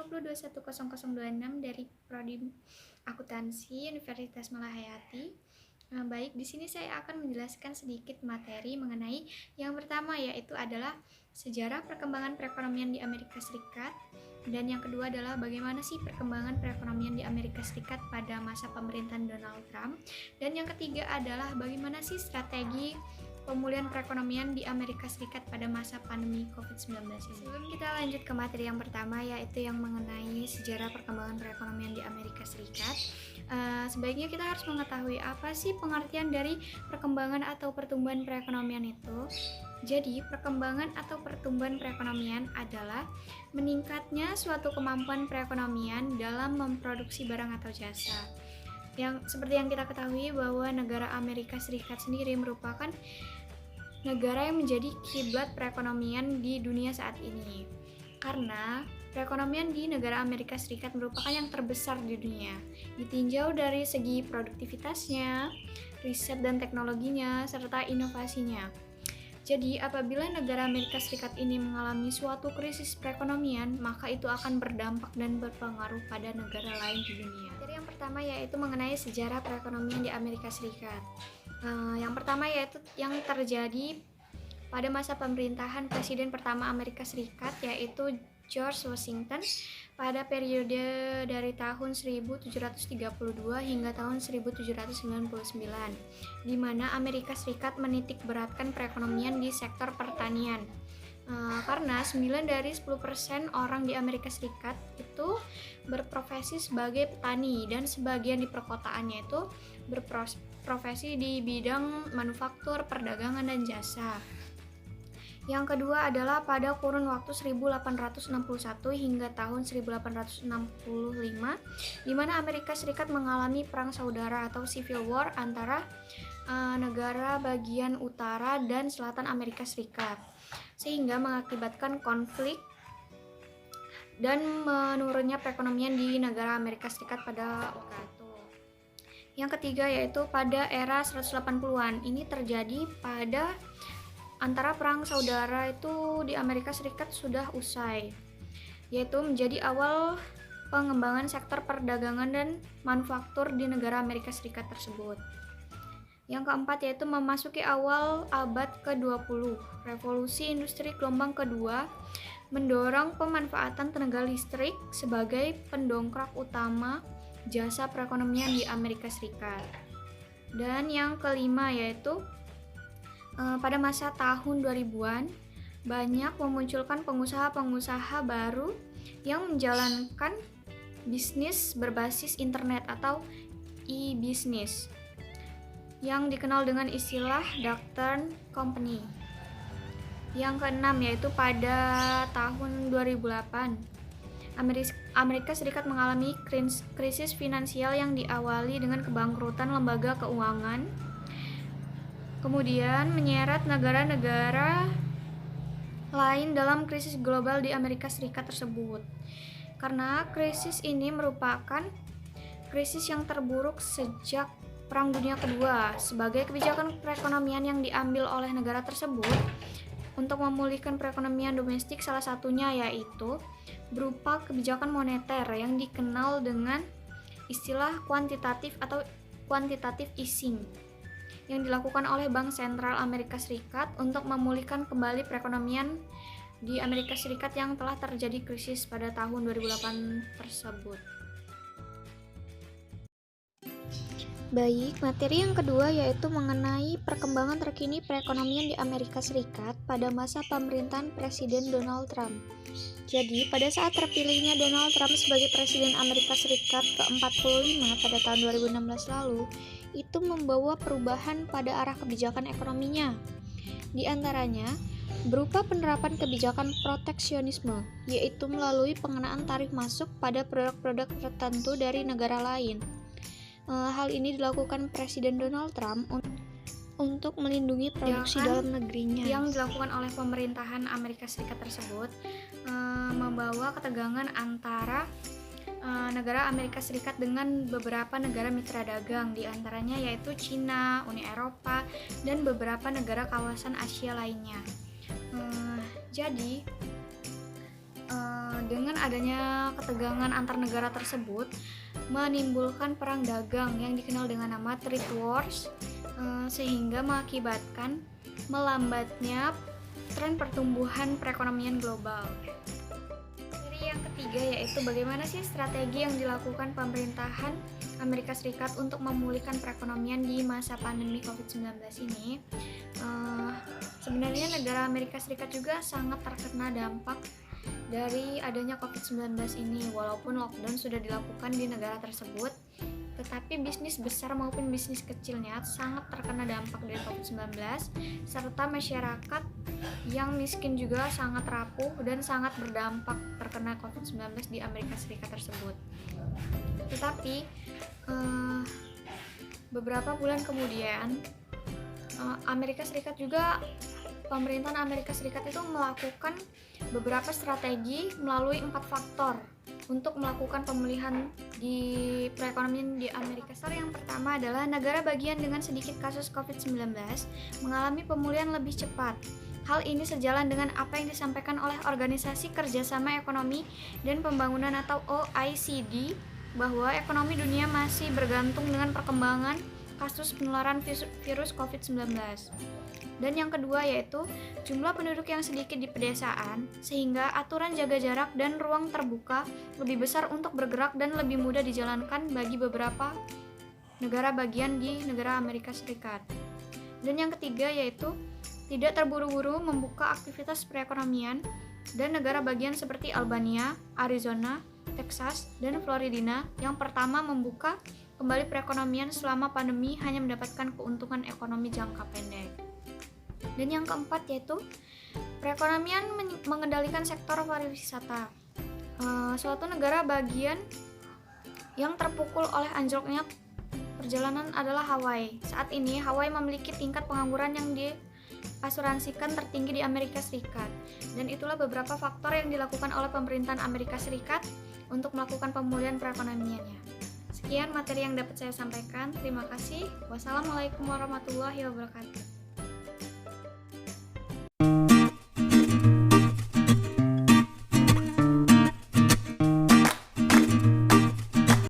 20210026 dari Prodi Akuntansi Universitas Malahayati. Baik, di sini saya akan menjelaskan sedikit materi mengenai yang pertama, yaitu adalah sejarah perkembangan perekonomian di Amerika Serikat, dan yang kedua adalah bagaimana sih perkembangan perekonomian di Amerika Serikat pada masa pemerintahan Donald Trump, dan yang ketiga adalah bagaimana sih strategi pemulihan perekonomian di Amerika Serikat pada masa pandemi COVID-19 ini. Sebelum kita lanjut ke materi yang pertama, yaitu yang mengenai sejarah perkembangan perekonomian di Amerika Serikat, sebaiknya kita harus mengetahui apa sih pengertian dari perkembangan atau pertumbuhan perekonomian itu. Jadi, perkembangan atau pertumbuhan perekonomian adalah meningkatnya suatu kemampuan perekonomian dalam memproduksi barang atau jasa. Seperti yang kita ketahui bahwa negara Amerika Serikat sendiri merupakan negara yang menjadi kiblat perekonomian di dunia saat ini. Karena perekonomian di negara Amerika Serikat merupakan yang terbesar di dunia, ditinjau dari segi produktivitasnya, riset dan teknologinya, serta inovasinya. Jadi, apabila negara Amerika Serikat ini mengalami suatu krisis perekonomian, maka itu akan berdampak dan berpengaruh pada negara lain di dunia. Jadi yang pertama yaitu mengenai sejarah perekonomian di Amerika Serikat. Yang pertama yaitu yang terjadi pada masa pemerintahan Presiden pertama Amerika Serikat, yaitu George Washington, pada periode dari tahun 1732 hingga tahun 1799, di mana Amerika Serikat menitik beratkan perekonomian di sektor pertanian. Karena 9 dari 10% orang di Amerika Serikat itu berprofesi sebagai petani, dan sebagian di perkotaannya itu berprofesi di bidang manufaktur, perdagangan, dan jasa. Yang kedua adalah pada kurun waktu 1861 hingga tahun 1865, di mana Amerika Serikat mengalami perang saudara atau Civil War antara negara bagian utara dan selatan Amerika Serikat, sehingga mengakibatkan konflik dan menurunnya perekonomian di negara Amerika Serikat pada waktu itu. Yang ketiga yaitu pada era 180-an. Ini terjadi pada antara perang saudara itu di Amerika Serikat sudah usai, yaitu menjadi awal pengembangan sektor perdagangan dan manufaktur di negara Amerika Serikat tersebut. Yang keempat yaitu memasuki awal abad ke-20, revolusi industri gelombang kedua mendorong pemanfaatan tenaga listrik sebagai pendongkrak utama jasa perekonomian di Amerika Serikat. Dan yang kelima yaitu pada masa tahun 2000-an, banyak memunculkan pengusaha-pengusaha baru yang menjalankan bisnis berbasis internet atau e-business, yang dikenal dengan istilah dark turn company. Yang keenam yaitu pada tahun 2008, Amerika Serikat mengalami krisis finansial yang diawali dengan kebangkrutan lembaga keuangan, kemudian menyeret negara-negara lain dalam krisis global di Amerika Serikat tersebut. Karena krisis ini merupakan krisis yang terburuk sejak Perang Dunia Kedua. Sebagai kebijakan perekonomian yang diambil oleh negara tersebut untuk memulihkan perekonomian domestik, salah satunya yaitu berupa kebijakan moneter yang dikenal dengan istilah kuantitatif atau quantitative easing, yang dilakukan oleh Bank Sentral Amerika Serikat untuk memulihkan kembali perekonomian di Amerika Serikat yang telah terjadi krisis pada tahun 2008 tersebut. Baik, materi yang kedua yaitu mengenai perkembangan terkini perekonomian di Amerika Serikat pada masa pemerintahan Presiden Donald Trump. Jadi, pada saat terpilihnya Donald Trump sebagai Presiden Amerika Serikat ke-45 pada tahun 2016 lalu, itu membawa perubahan pada arah kebijakan ekonominya. Di antaranya, berupa penerapan kebijakan proteksionisme, yaitu melalui pengenaan tarif masuk pada produk-produk tertentu dari negara lain. Hal ini dilakukan Presiden Donald Trump untuk melindungi produksi dalam negerinya. Yang dilakukan oleh pemerintahan Amerika Serikat tersebut membawa ketegangan antara negara Amerika Serikat dengan beberapa negara mitra dagang, di antaranya yaitu Cina, Uni Eropa, dan beberapa negara kawasan Asia lainnya. Jadi dengan adanya ketegangan antar negara tersebut menimbulkan perang dagang yang dikenal dengan nama trade wars, sehingga mengakibatkan melambatnya tren pertumbuhan perekonomian global. Jadi yang ketiga yaitu bagaimana sih strategi yang dilakukan pemerintahan Amerika Serikat untuk memulihkan perekonomian di masa pandemi COVID-19 ini. Sebenarnya negara Amerika Serikat juga sangat terkena dampak dari adanya COVID-19 ini. Walaupun lockdown sudah dilakukan di negara tersebut, tetapi bisnis besar maupun bisnis kecilnya sangat terkena dampak dari COVID-19, serta masyarakat yang miskin juga sangat rapuh dan sangat berdampak terkena COVID-19 di Amerika Serikat tersebut. Tetapi beberapa bulan kemudian Amerika Serikat juga, pemerintahan Amerika Serikat itu melakukan beberapa strategi melalui 4 faktor untuk melakukan pemulihan di perekonomian di Amerika Serikat. Yang pertama adalah negara bagian dengan sedikit kasus COVID-19 mengalami pemulihan lebih cepat. Hal ini sejalan dengan apa yang disampaikan oleh Organisasi Kerjasama Ekonomi dan Pembangunan atau OECD, bahwa ekonomi dunia masih bergantung dengan perkembangan kasus penularan virus COVID-19. Dan yang kedua yaitu jumlah penduduk yang sedikit di pedesaan, sehingga aturan jaga jarak dan ruang terbuka lebih besar untuk bergerak dan lebih mudah dijalankan bagi beberapa negara bagian di negara Amerika Serikat. Dan yang ketiga yaitu tidak terburu-buru membuka aktivitas perekonomian, dan negara bagian seperti Albania, Arizona, Texas, dan Florida yang pertama membuka kembali perekonomian selama pandemi hanya mendapatkan keuntungan ekonomi jangka pendek. Dan yang keempat yaitu perekonomian mengendalikan sektor pariwisata. Suatu negara bagian yang terpukul oleh anjloknya perjalanan adalah Hawaii. Saat ini Hawaii memiliki tingkat pengangguran yang diasuransikan tertinggi di Amerika Serikat. Dan itulah beberapa faktor yang dilakukan oleh pemerintahan Amerika Serikat untuk melakukan pemulihan perekonomiannya. Sekian materi yang dapat saya sampaikan. Terima kasih. Wassalamualaikum warahmatullahi wabarakatuh.